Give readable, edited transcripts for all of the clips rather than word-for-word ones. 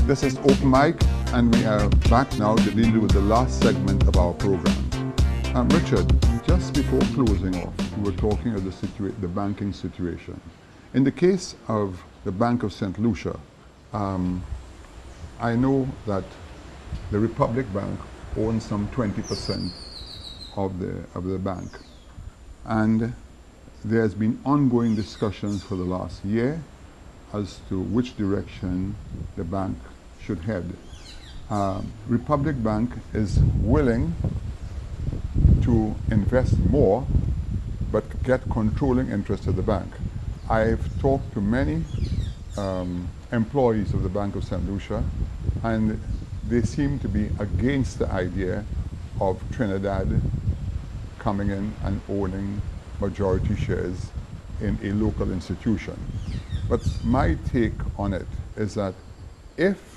This is Open Mic, and we are back now to deal with the last segment of our program. Richard, just before closing off, we were talking of the banking situation. In the case of the Bank of St. Lucia, I know that the Republic Bank owns some 20% of the bank, and there's been ongoing discussions for the last year as to which direction the bank should head. Republic Bank is willing to invest more but get controlling interest of the bank. I've talked to many employees of the Bank of St. Lucia, and they seem to be against the idea of Trinidad coming in and owning majority shares in a local institution. But my take on it is that if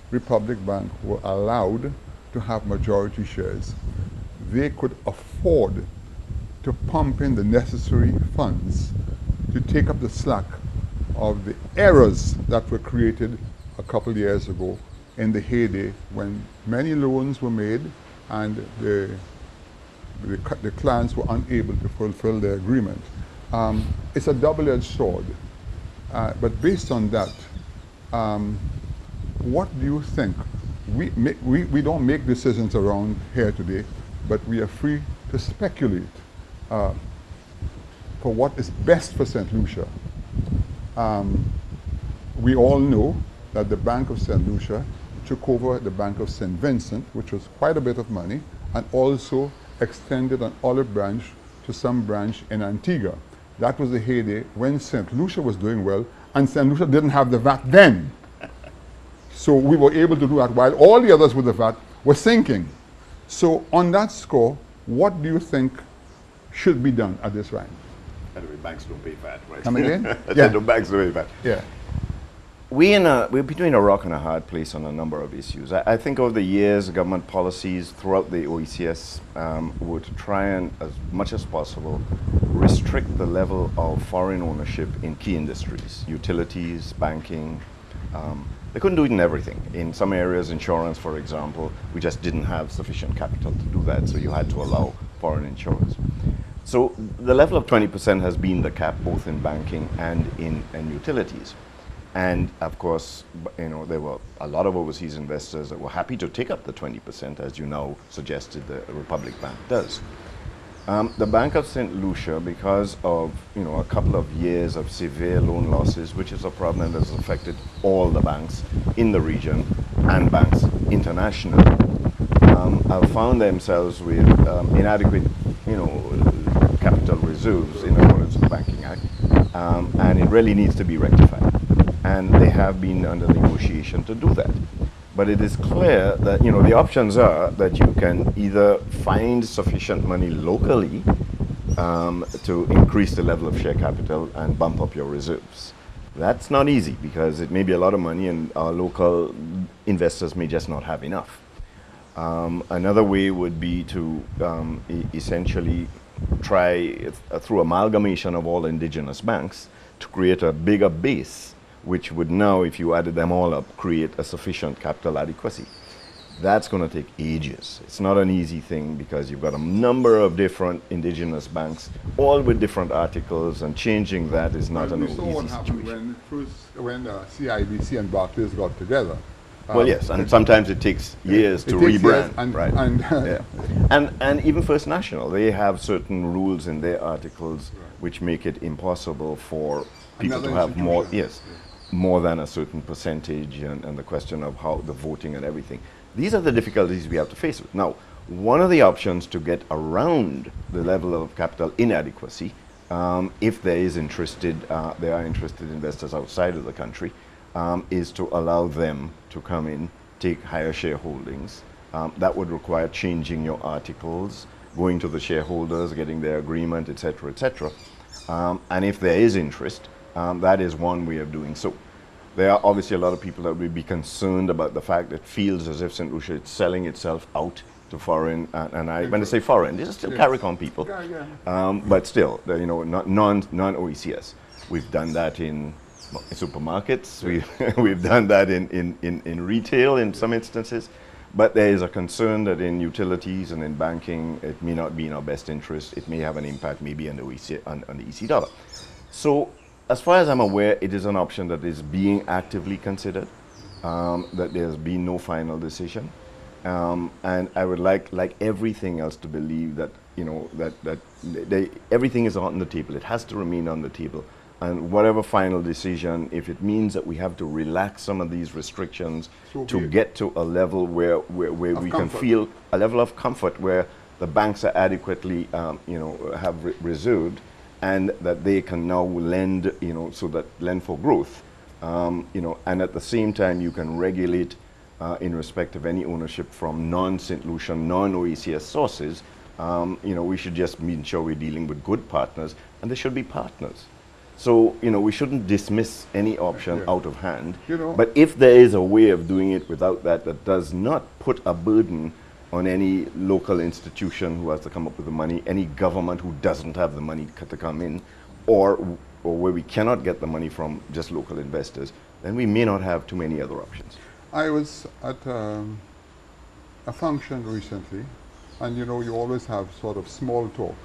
Republic Bank were allowed to have majority shares, they could afford to pump in the necessary funds to take up the slack of the errors that were created a couple of years ago in the heyday when many loans were made and the clients were unable to fulfill their agreement. It's a double-edged sword. But based on that, what do you think? We don't make decisions around here today, but we are free to speculate for what is best for St. Lucia. We all know that the Bank of St. Lucia took over the Bank of St. Vincent, which was quite a bit of money, and also extended an olive branch to some branch in Antigua. That was the heyday when St. Lucia was doing well, and St. Lucia didn't have the VAT then. So we were able to do that while all the others with the VAT were sinking. So on that score, what do you think should be done at this time? Anyway, banks don't pay VAT, right? Come again? Yeah. The banks don't pay VAT. Yeah. We're between a rock and a hard place on a number of issues. I think over the years, government policies throughout the OECS would try and, as much as possible, restrict the level of foreign ownership in key industries, utilities, banking. They couldn't do it in everything. In some areas, insurance, for example, we just didn't have sufficient capital to do that, so you had to allow foreign insurers. So the level of 20% has been the cap both in banking and in utilities. And of course, you know, there were a lot of overseas investors that were happy to take up the 20%, as you now suggested the Republic Bank does. The Bank of St. Lucia, because of a couple of years of severe loan losses, which is a problem that has affected all the banks in the region and banks internationally, have found themselves with inadequate, capital reserves in accordance with the Banking Act, and it really needs to be rectified. And they have been under negotiation to do that. But it is clear that the options are that you can either find sufficient money locally to increase the level of share capital and bump up your reserves. That's not easy because it may be a lot of money and our local investors may just not have enough. Another way would be to essentially try through amalgamation of all indigenous banks to create a bigger base, which would now, if you added them all up, create a sufficient capital adequacy. That's going to take ages. It's not an easy thing because you've got a number of different indigenous banks, all with different articles, and changing that is not an easy situation. We saw what happened when CIBC and Barclays got together. Well, yes, and sometimes it takes years to rebrand, right? And even First National, they have certain rules in their articles which make it impossible for people to have more. Yes. More than a certain percentage, and the question of how the voting and everything. These are the difficulties we have to face with. Now, one of the options to get around the level of capital inadequacy, if there are interested investors outside of the country, is to allow them to come in, take higher shareholdings. That would require changing your articles, going to the shareholders, getting their agreement, etc., etc. And if there is interest, that is one way of doing so. There are obviously a lot of people that will be concerned about the fact that it feels as if St. Lucia is selling itself out to foreign, when I say foreign, these are still CARICOM people, but still, non-OECS. We've done that in supermarkets. We've done that in retail in some instances. But there is a concern that in utilities and in banking, it may not be in our best interest. It may have an impact maybe on the EC dollar. So as far as I'm aware, it is an option that is being actively considered, that there's been no final decision. And I would like everything else to believe that, everything is on the table. It has to remain on the table. And whatever final decision, if it means that we have to relax some of these restrictions to get to a level where we can feel a level of comfort where the banks are adequately, have reserved, and that they can now lend, so that lend for growth, and at the same time you can regulate in respect of any ownership from non-St. Lucian, non-OECS sources. We should just ensure we're dealing with good partners, and they should be partners. So, we shouldn't dismiss any option out of hand. But if there is a way of doing it without that does not put a burden on any local institution who has to come up with the money, any government who doesn't have the money to come in, or where we cannot get the money from just local investors, then we may not have too many other options. I was at a function recently, and you always have sort of small talk.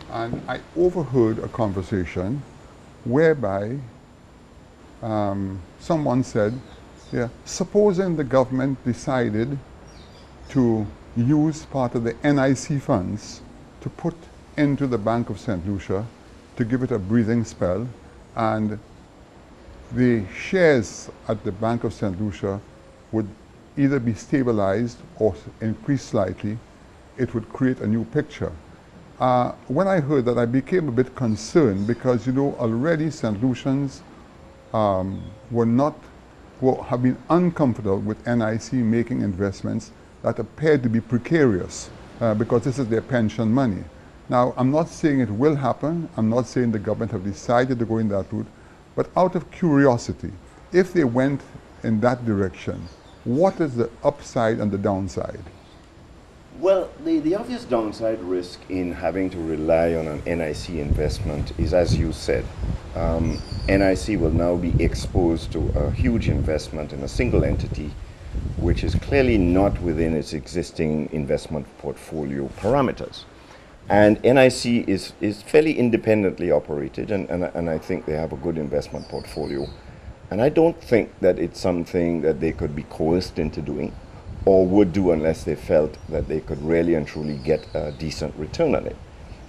And I overheard a conversation whereby someone said, supposing the government decided to use part of the NIC funds to put into the Bank of St. Lucia to give it a breathing spell, and the shares at the Bank of St. Lucia would either be stabilized or increase slightly, it would create a new picture. When I heard that, I became a bit concerned because, already St. Lucians have been uncomfortable with NIC making investments that appeared to be precarious because this is their pension money. Now, I'm not saying it will happen. I'm not saying the government have decided to go in that route. But out of curiosity, if they went in that direction, what is the upside and the downside? Well, the obvious downside risk in having to rely on an NIC investment is, as you said, NIC will now be exposed to a huge investment in a single entity, which is clearly not within its existing investment portfolio parameters. And NIC is fairly independently operated, and I think they have a good investment portfolio. And I don't think that it's something that they could be coerced into doing, or would do unless they felt that they could really and truly get a decent return on it.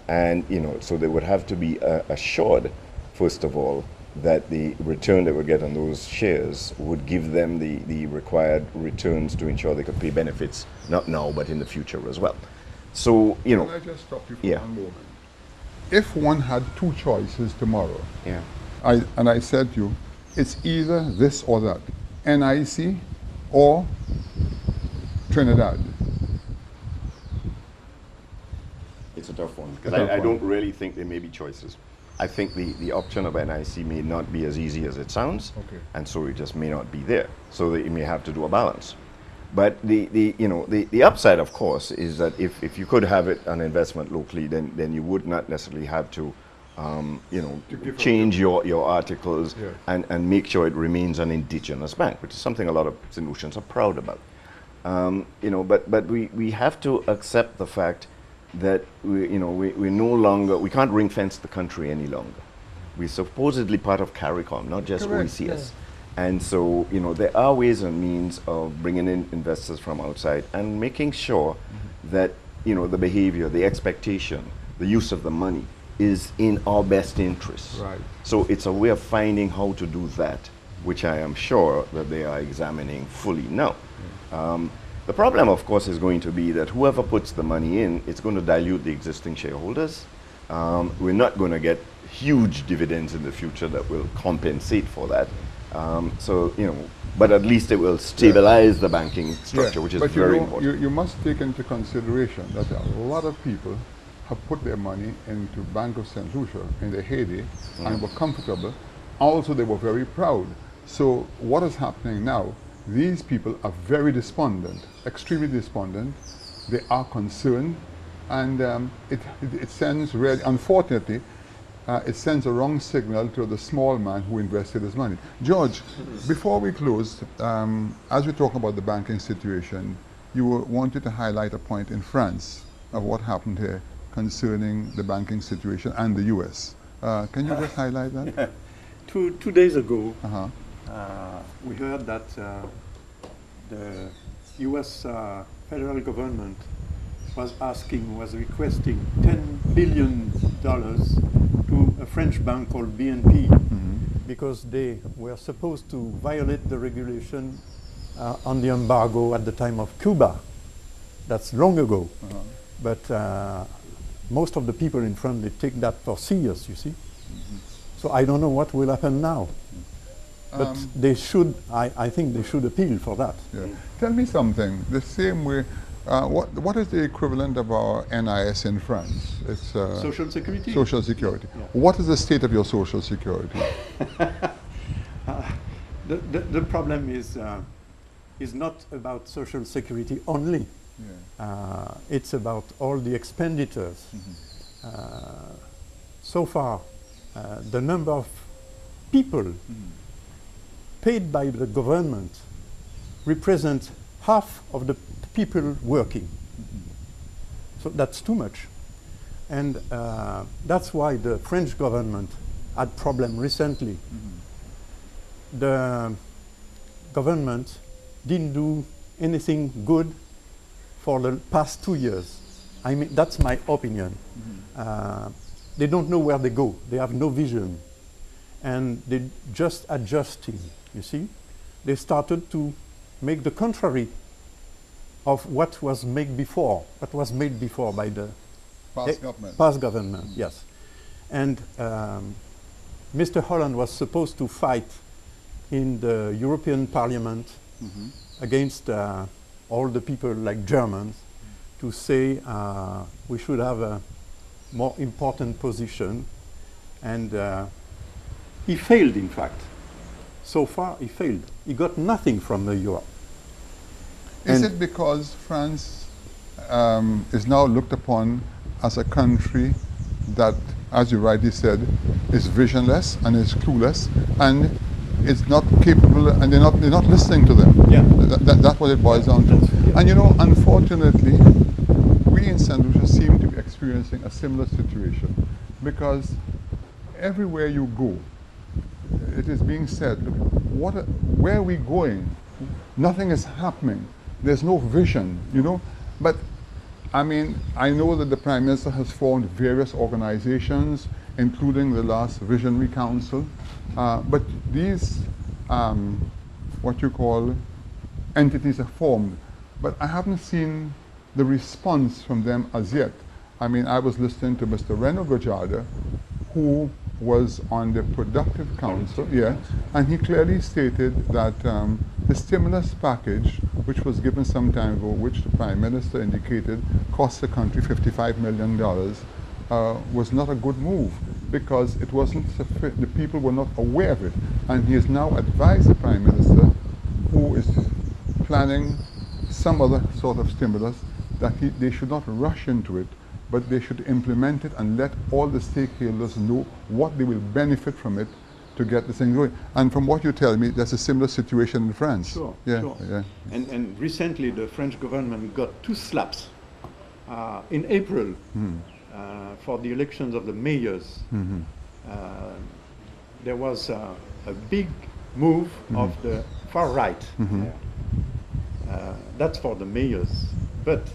And, so they would have to be assured, first of all, that the return they would get on those shares would give them the required returns to ensure they could pay benefits, not now, but in the future as well. So, Can I just stop you for one moment? If one had two choices tomorrow, I said to you, it's either this or that, NIC or Trinidad. It's a tough one, because I don't really think there may be choices. I think the option of NIC may not be as easy as it sounds, and so it just may not be there. So that you may have to do a balance. But the upside, of course, is that if you could have it an investment locally, then you would not necessarily have to change your articles and make sure it remains an indigenous bank, which is something a lot of St. Lucians are proud about. But we have to accept the fact that we no longer, we can't ring fence the country any longer. We're supposedly part of CARICOM, not just OECS. And so, there are ways and means of bringing in investors from outside and making sure that, the behavior, the expectation, the use of the money is in our best interests. Right. So it's a way of finding how to do that, which I am sure that they are examining fully now. The problem, of course, is going to be that whoever puts the money in, it's going to dilute the existing shareholders. We're not going to get huge dividends in the future that will compensate for that. But at least it will stabilize the banking structure, which is very important. You must take into consideration that a lot of people have put their money into Bank of St. Lucia in their heyday and were comfortable. Also, they were very proud. So what is happening now? These people are very despondent, extremely despondent. They are concerned, and it sends really, unfortunately, it sends a wrong signal to the small man who invested his money. George, before we close, as we talk about the banking situation, you wanted to highlight a point in France of what happened here concerning the banking situation and the U.S. Can you just highlight that? Yeah. Two days ago, Uh-huh. we heard that the U.S. Federal government was requesting $10 billion to a French bank called BNP because they were supposed to violate the regulation on the embargo at the time of Cuba. That's long ago. But most of the people in France, they take that for serious, you see. So I don't know what will happen now. But they should, I think they should appeal for that. Yeah. Tell me something, the same way, what is the equivalent of our NIS in France? It's Social Security? Social Security. Yeah. What is the state of your Social Security? The problem is not about Social Security only. Yeah. It's about all the expenditures. So far, the number of people paid by the government represent half of the people working. So that's too much. And that's why the French government had problem recently. The government didn't do anything good for the past 2 years. I mean, that's my opinion. They don't know where they go. They have no vision. And they just adjusting, you see. They started to make the contrary of what was made before by the Past government. past government, yes. And Mr. Holland was supposed to fight in the European Parliament against all the people like Germans to say we should have a more important position. And he failed, in fact. So far, he failed. He got nothing from the Europe. Is it because France is now looked upon as a country that, as you rightly said, is visionless and is clueless and is not capable, and they're not listening to them? Yeah. That's what it boils down to. Yeah. And you know, unfortunately, we in St. Lucia seem to be experiencing a similar situation because everywhere you go, it is being said, where are we going? Nothing is happening. There's no vision, you know. But I mean, I know that the Prime Minister has formed various organizations, including the last Visionary Council. But these, what you call, entities are formed. But I haven't seen the response from them as yet. I mean, I was listening to Mr. Reno Gojada, who was on the Productive Council, yeah, and he clearly stated that the stimulus package, which was given some time ago, which the Prime Minister indicated cost the country $55 million, was not a good move because it wasn't sufficient. The people were not aware of it, and he has now advised the Prime Minister, who is planning some other sort of stimulus, that they should not rush into it, but they should implement it and let all the stakeholders know what they will benefit from it to get this thing going. And from what you tell me, there's a similar situation in France. Sure, yeah, sure. Yeah. And recently the French government got 2 slaps in April for the elections of the mayors. There was a big move of the far right. That's for the mayors. But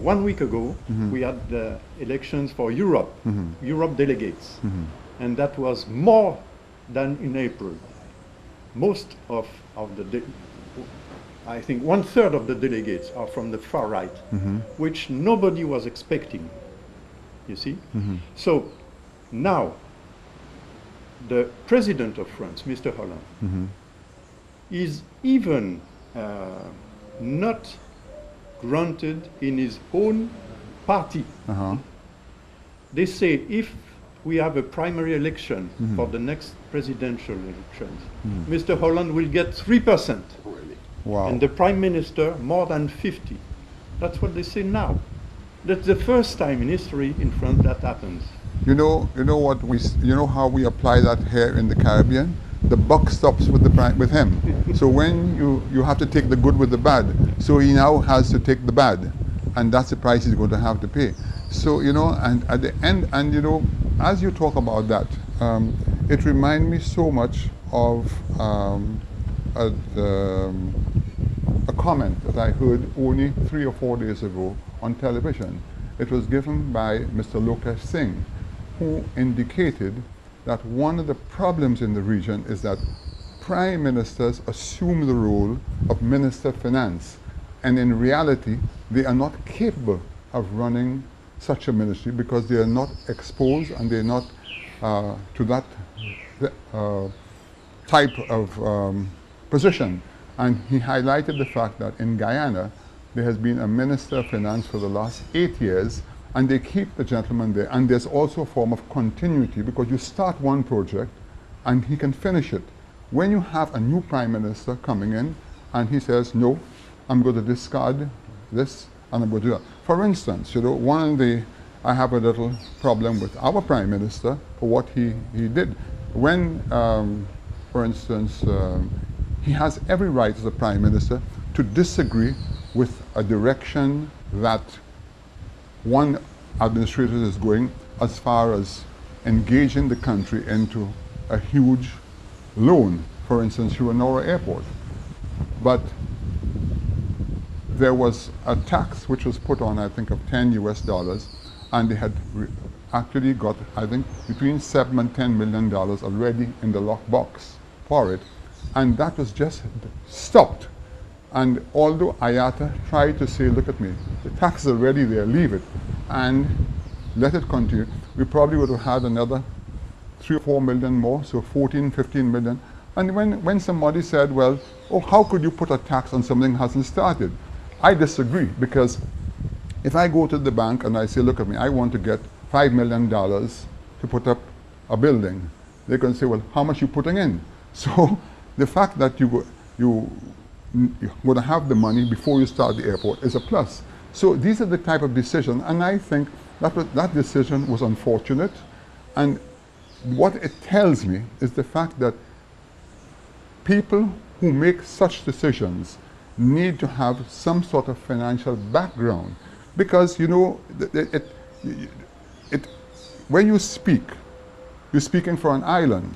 1 week ago, we had the elections for Europe, Europe delegates. And that was more than in April. Most of the, I think 1/3 of the delegates are from the far right, which nobody was expecting, you see? So now, the President of France, Mr. Holland, is even not granted in his own party. They say if we have a primary election for the next presidential elections, Mr. Holland will get 3%. Wow. And the Prime Minister more than 50. That's what they say now. That's the first time in history in France that happens. you know what you know how we apply that here in the Caribbean. The buck stops with with him. So when you have to take the good with the bad, so he now has to take the bad, and that's the price he's going to have to pay. So you know, and at the end, and you know, as you talk about that, it reminds me so much of a, a comment that I heard only 3 or 4 days ago on television. It was given by Mr. Lokesh Singh, who indicated that one of the problems in the region is that prime ministers assume the role of minister of finance, and in reality they are not capable of running such a ministry because they are not exposed and they are not to that type of position. And he highlighted the fact that in Guyana there has been a minister of finance for the last 8 years, and they keep the gentleman there, and there's also a form of continuity because you start one project and he can finish it. When you have a new prime minister coming in and he says, no, I'm going to discard this and I'm going to do that. For instance, you know, I have a little problem with our prime minister for what he did. When, for instance, he has every right as a prime minister to disagree with a direction that one administrator is going as far as engaging the country into a huge loan, for instance, through Nora Airport. But there was a tax which was put on, I think, of $10 US, and they had actually got, I think, between $7 and $10 million already in the lockbox for it, and that was just stopped. And although IATA tried to say, look at me, the tax is already there, leave it, and let it continue, we probably would have had another 3 or 4 million more, so 14, 15 million. And when somebody said, well, oh, how could you put a tax on something that hasn't started? I disagree, because if I go to the bank and I say, look at me, I want to get $5 million to put up a building, they're going to say, well, how much are you putting in? So the fact that you're going to have the money before you start the airport is a plus. So these are the type of decisions, and I think that decision was unfortunate. And what it tells me is the fact that people who make such decisions need to have some sort of financial background, because you know when you speak, you're speaking for an island.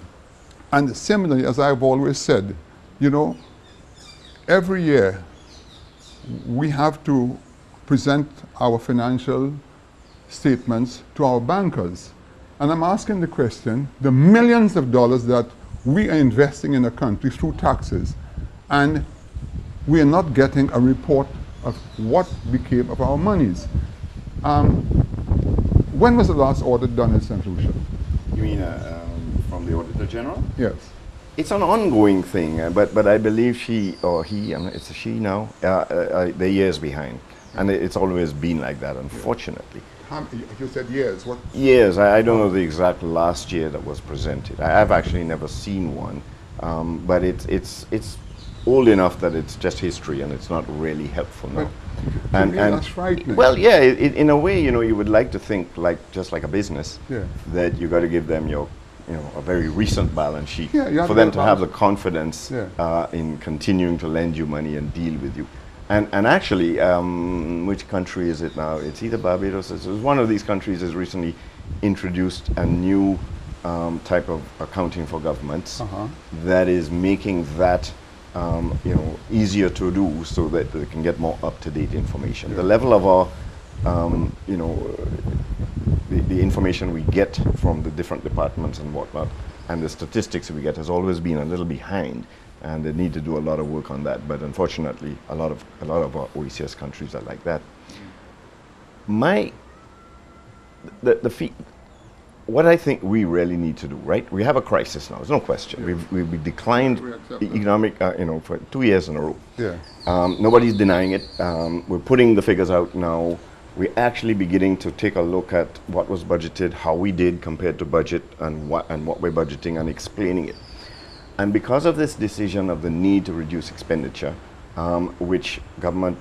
And similarly, as I've always said, you know, every year we have to present our financial statements to our bankers. And I'm asking the question, the millions of dollars that we are investing in a country through taxes, and we are not getting a report of what became of our monies. When was the last audit done in St. Lucia? You mean from the Auditor General? Yes. It's an ongoing thing, but I believe she or he, it's a she now, they're years behind. And it's always been like that, unfortunately. You said years. What? Years. I don't know the exact last year that was presented. I've actually never seen one, but it's old enough that it's just history and it's not really helpful now. And that's frightening. Well, yeah, in a way, you know, you would like to think just like a business, yeah, that you got to give them your, you know, a very recent balance sheet, yeah, for them to have the confidence, yeah, in continuing to lend you money and deal with you. And actually, which country is it now? It's either Barbados. It's one of these countries has recently introduced a new type of accounting for governments that is making that you know, easier to do, so that they can get more up-to-date information. Yeah. The level of our, you know, the information we get from the different departments and whatnot, and the statistics we get has always been a little behind. And they need to do a lot of work on that. But unfortunately, a lot of our OECS countries are like that. What I think we really need to do, right? We have a crisis now. There's no question. Yeah. We've declined economic, you know, for 2 years in a row. Yeah. Nobody's denying it. We're putting the figures out now. We're actually beginning to take a look at what was budgeted, how we did compared to budget, and what we're budgeting, and explaining it. And because of this decision of the need to reduce expenditure, which government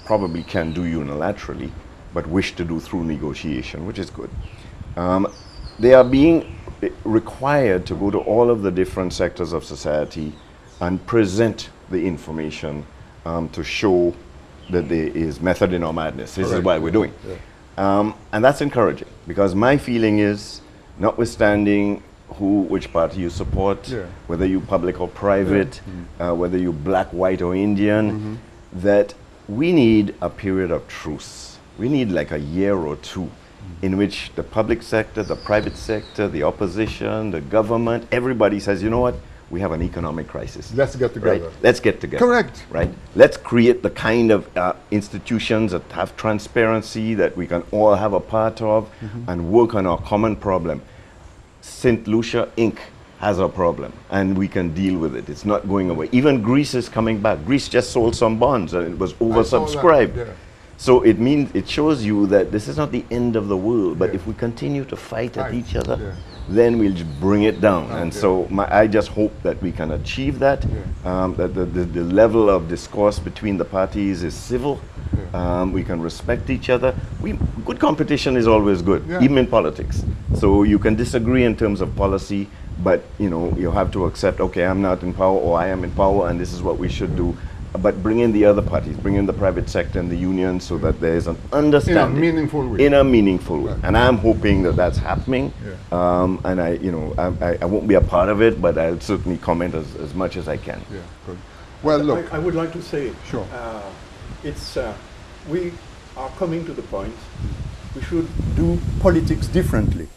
probably can do unilaterally, but wish to do through negotiation, which is good, they are being required to go to all of the different sectors of society and present the information to show that there is method in our madness. This is what we're doing. Yeah. And that's encouraging, because my feeling is, notwithstanding which party you support, whether you public or private, whether you black, white, or Indian, that we need a period of truce. We need like a year or two in which the public sector, the private sector, the opposition, the government, everybody says, you know what, we have an economic crisis. Let's get together. Right? Let's get together. Correct. Right? Let's create the kind of institutions that have transparency, that we can all have a part of, and work on our common problem. St. Lucia Inc. has a problem, and we can deal with it. It's not going away. Even Greece is coming back. Greece just sold some bonds, and it was oversubscribed. So it means, it shows you that this is not the end of the world, but if we continue to fight at each other, then we'll just bring it down. And so I just hope that we can achieve that, that the level of discourse between the parties is civil, we can respect each other. Good competition is always good, even in politics. So you can disagree in terms of policy, but you have to accept, okay, I'm not in power, or I am in power, and this is what we should do. But bring in the other parties, bring in the private sector and the union, so that there is an understanding. In a meaningful way. In a meaningful way. And I'm hoping that that's happening. And I won't be a part of it, but I'll certainly comment as much as I can. Yeah, good. Well, look. I would like to say, sure. We are coming to the point, we should do politics differently.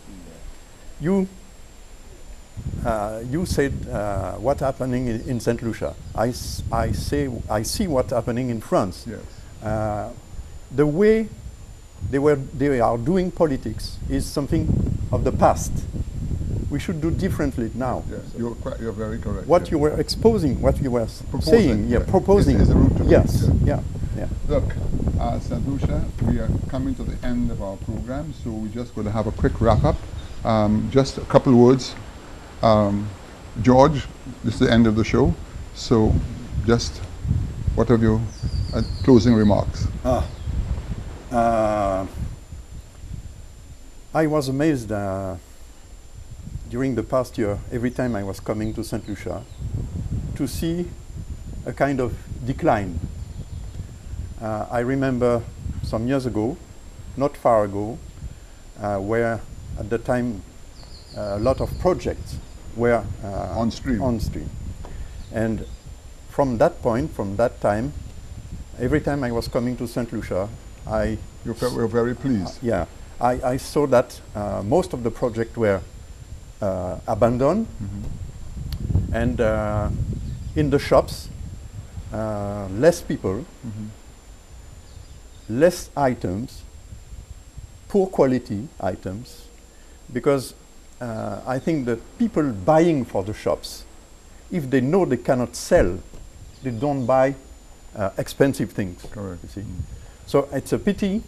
You said what's happening in St. Lucia. I see what's happening in France. Yes. The way they are doing politics is something of the past. We should do differently now. Yes, you're very correct. What you were exposing, what you were saying, proposing. Is the route to yes, yeah. Look, St. Lucia, we are coming to the end of our program, so we're just going to have a quick wrap up. Just a couple words. George, this is the end of the show, so just what have you closing remarks? I was amazed during the past year, every time I was coming to St. Lucia, to see a kind of decline. I remember some years ago, not far ago, where at the time a lot of projects were on stream. And from that point, from that time, every time I was coming to St. Lucia, you were very pleased. I saw that most of the projects were abandoned, and in the shops, less people, less items, poor quality items, because I think that people buying for the shops, if they know they cannot sell, they don't buy expensive things. Correct. You see? So it's a pity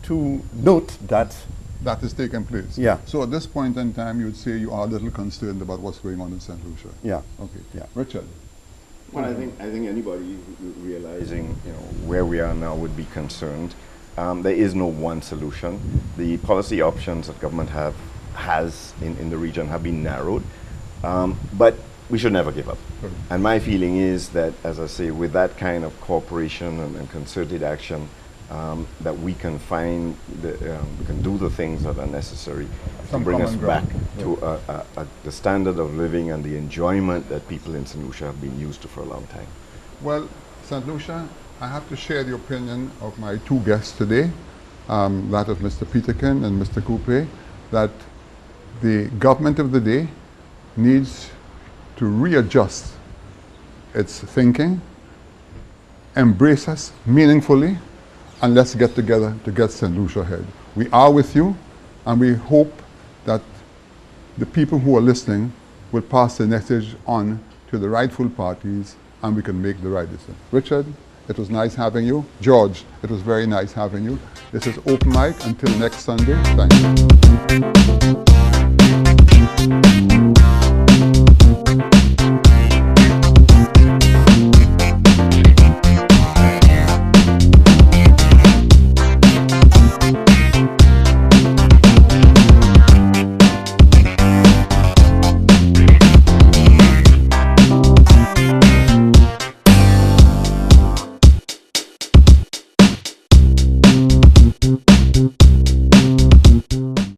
to note that that is taking place. Yeah. So at this point in time, you would say you are a little concerned about what's going on in St. Lucia. Yeah. Okay. Yeah. Richard. Well, I think anybody realizing where we are now would be concerned. There is no one solution. The policy options that government has in the region have been narrowed, but we should never give up. And my feeling is that, as I say, with that kind of cooperation and concerted action, that we can find, we can do the things that are necessary to bring us back to the standard of living and the enjoyment that people in St. Lucia have been used to for a long time. Well, St. Lucia, I have to share the opinion of my two guests today, that of Mr. Peterkin and Mr. Coupe, that the government of the day needs to readjust its thinking, embrace us meaningfully, and let's get together to get St. Lucia ahead. We are with you, and we hope that the people who are listening will pass the message on to the rightful parties, and we can make the right decision. Richard, it was nice having you. George, it was very nice having you. This is Open Mic. Until next Sunday, thank you.